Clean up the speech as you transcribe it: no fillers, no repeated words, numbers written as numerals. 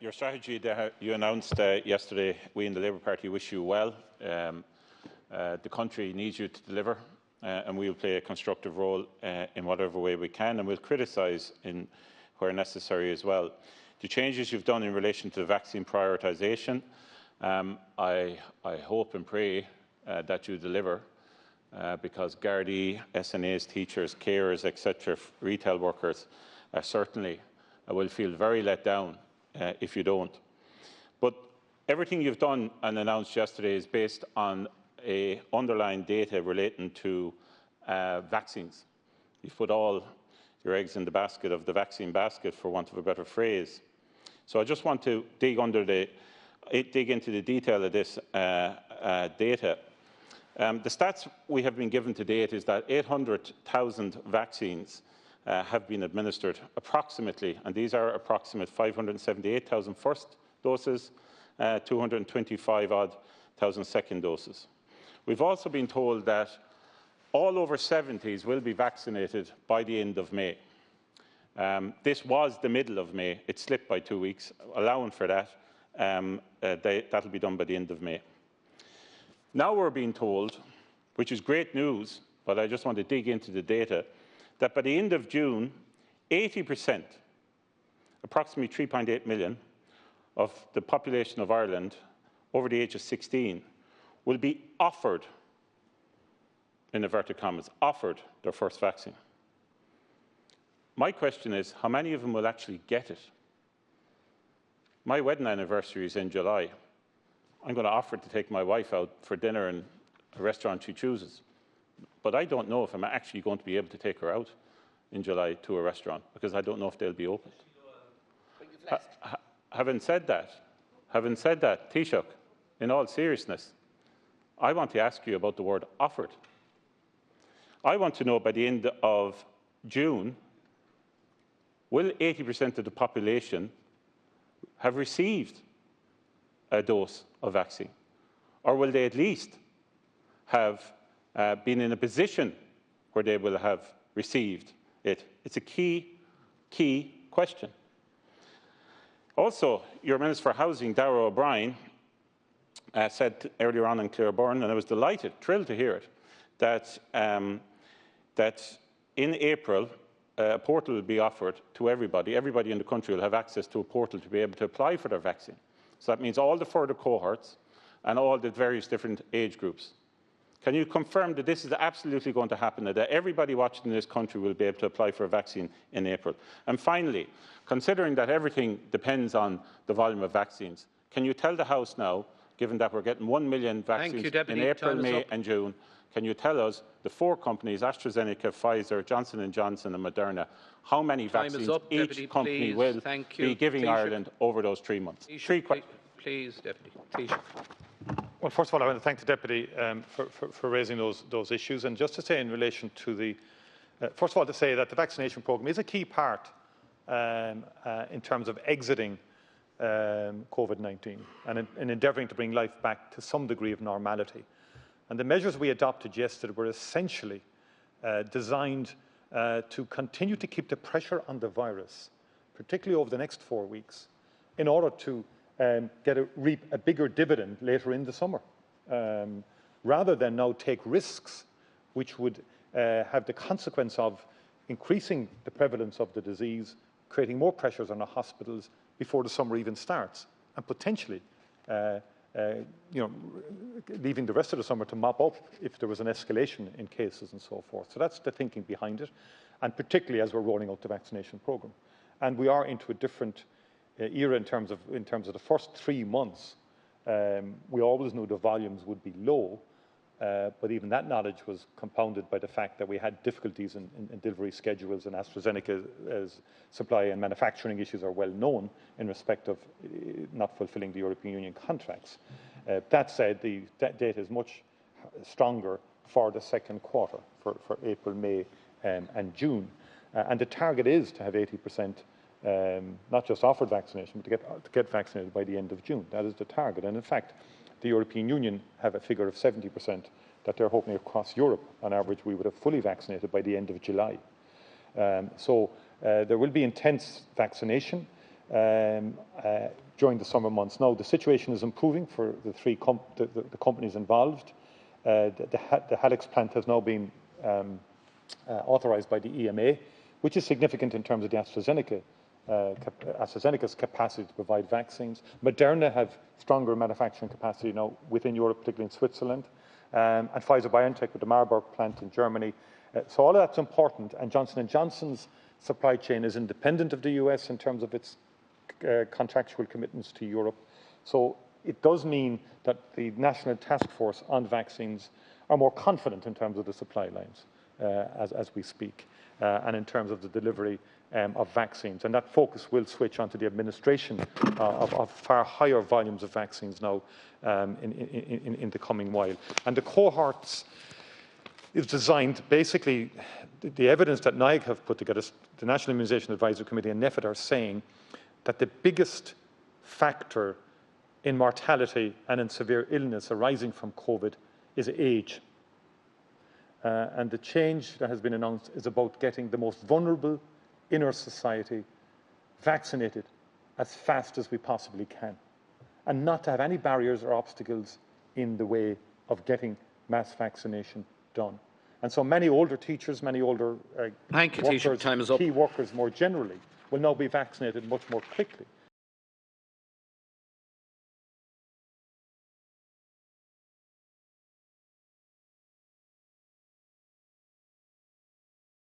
Your strategy that you announced yesterday, we in the Labour Party wish you well. The country needs you to deliver, and we will play a constructive role in whatever way we can, and we'll criticise in where necessary as well. The changes you've done in relation to the vaccine prioritisation, I hope and pray that you deliver, because gardaí, SNAs, teachers, carers, etc., retail workers certainly will feel very let down if you don't. But everything you've done and announced yesterday is based on underlying data relating to vaccines. You've put all your eggs in the basket of the vaccine basket, for want of a better phrase. So I just want to dig into the detail of this data. The stats we have been given to date is that 800,000 vaccines have been administered approximately, and these are approximate 578,000 first doses, 225-odd thousand second doses. We've also been told that all over 70s will be vaccinated by the end of May. This was the middle of May. It slipped by 2 weeks. Allowing for that, that will be done by the end of May. Now we're being told, which is great news, but I just want to dig into the data, that by the end of June, 80%, approximately 3.8 million, of the population of Ireland over the age of 16 will be offered, in inverted commas, offered their first vaccine. My question is, how many of them will actually get it? My wedding anniversary is in July. I'm going to offer to take my wife out for dinner in a restaurant she chooses. But I don't know if I'm actually going to be able to take her out in July to a restaurant, because I don't know if they'll be open. Having said that, Taoiseach, in all seriousness, I want to ask you about the word offered. I want to know, by the end of June, will 80% of the population have received a dose of vaccine? Or will they at least have been in a position where they will have received it? It's a key question. Also, your Minister for Housing, Darragh O'Brien, said earlier on in Clareburn, and I was delighted, thrilled to hear it, that in April, a portal will be offered to everybody. Everybody in the country will have access to a portal to be able to apply for their vaccine. So that means all the further cohorts and all the various different age groups. Can you confirm that this is absolutely going to happen, that everybody watching in this country will be able to apply for a vaccine in April? And finally, considering that everything depends on the volume of vaccines, can you tell the House now, given that we're getting 1 million vaccines in April, May and June, can you tell us, the 4 companies, AstraZeneca, Pfizer, Johnson & Johnson and Moderna, how many vaccines each company will be giving Ireland over those 3 months? Three questions. Please, Deputy. Please. Well, first of all, I want to thank the Deputy for raising those issues. And just to say in relation to the, first of all, to say that the vaccination programme is a key part in terms of exiting COVID-19 and in endeavouring to bring life back to some degree of normality. And the measures we adopted yesterday were essentially designed to continue to keep the pressure on the virus, particularly over the next 4 weeks, in order to reap a bigger dividend later in the summer, rather than now take risks which would have the consequence of increasing the prevalence of the disease, creating more pressures on our hospitals before the summer even starts, and potentially leaving the rest of the summer to mop up if there was an escalation in cases and so forth. So that's the thinking behind it, and particularly as we're rolling out the vaccination programme. And we are into a different era in terms of the first 3 months. We always knew the volumes would be low, but even that knowledge was compounded by the fact that we had difficulties in delivery schedules, and AstraZeneca's supply and manufacturing issues are well known in respect of not fulfilling the European Union contracts. That said, the data is much stronger for the second quarter, for April, May and June. And the target is to have 80% not just offered vaccination, but to get vaccinated by the end of June. That is the target. And in fact, the European Union have a figure of 70% that they're hoping across Europe, on average, we would have fully vaccinated by the end of July. So there will be intense vaccination. And during the summer months. Now, the situation is improving for the three the companies involved. The Halix plant has now been authorised by the EMA, which is significant in terms of the AstraZeneca's capacity to provide vaccines. Moderna have stronger manufacturing capacity now within Europe, particularly in Switzerland, and Pfizer-BioNTech with the Marburg plant in Germany. So all of that's important, and Johnson & Johnson's supply chain is independent of the US in terms of its contractual commitments to Europe. So it does mean that the National Task Force on Vaccines are more confident in terms of the supply lines as we speak, and in terms of the delivery of vaccines. And that focus will switch onto the administration of far higher volumes of vaccines now in the coming while. And the cohorts is designed, basically, the evidence that NIAC have put together, the National Immunisation Advisory Committee and NIFID are saying that the biggest factor in mortality and in severe illness arising from COVID is age. And the change that has been announced is about getting the most vulnerable in our society vaccinated as fast as we possibly can, and not to have any barriers or obstacles in the way of getting mass vaccination done. And so many older teachers, many older Thank you, Taoiseach. Time is up. key workers more generally will now be vaccinated much more quickly